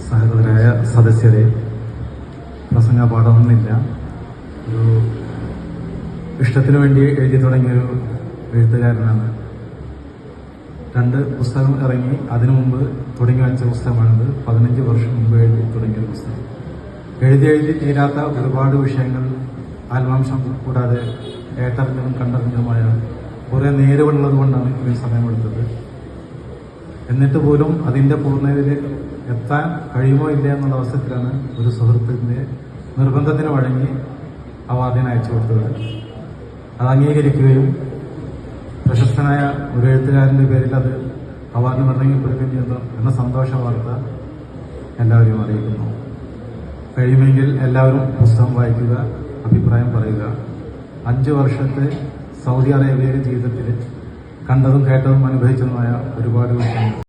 സഹൃദരായ സദസ്യരെ, പ്രസംഗ പാഠമൊന്നുമില്ല. ഒരു ഇഷ്ടത്തിന് വേണ്ടി എഴുതി തുടങ്ങിയൊരു എഴുത്തുകാരനാണ്. 2 പുസ്തകം ഇറങ്ങി അതിനു മുമ്പ് തുടങ്ങി വെച്ച പുസ്തകമാണിത്. 15 വർഷം മുമ്പ് എഴുതി തുടങ്ങിയ പുസ്തകം. എഴുതി തീരാത്ത ഒരുപാട് വിഷയങ്ങൾ, ആത്മാംശം കൂടാതെ ഏട്ടറിഞ്ഞതും കണ്ടറിഞ്ഞതുമായ കുറെ നേരുകളുള്ളത് കൊണ്ടാണ് ഇത്രയും സമയമെടുത്തത്. എന്നിട്ട് പോലും അതിന്റെ പൂർണ്ണതയിൽ എത്താൻ കഴിയുമോ ഇല്ല എന്നുള്ള അവസരത്തിലാണ് ഒരു സുഹൃത്തിന്റെ നിർബന്ധത്തിന് വഴങ്ങി അവാർഡിന് അയച്ചു കൊടുത്തത്. അത് അംഗീകരിക്കുകയും പ്രശസ്തനായ ഒരു എഴുത്തുകാരന്റെ പേരിൽ അത് അവാർഡിന് ഇറങ്ങിപ്പെടുകയും ചെയ്യുന്നു എന്ന സന്തോഷ വാർത്ത എല്ലാവരെയും അറിയിക്കുന്നു. കഴിയുമെങ്കിൽ എല്ലാവരും പുസ്തകം വായിക്കുക, അഭിപ്രായം പറയുക. 5 വർഷത്തെ സൗദി അറേബ്യയിലെ ജീവിതത്തിൽ കണ്ടതും കേട്ടതും അനുഭവിച്ചതുമായ ഒരുപാട് വിഷയങ്ങൾ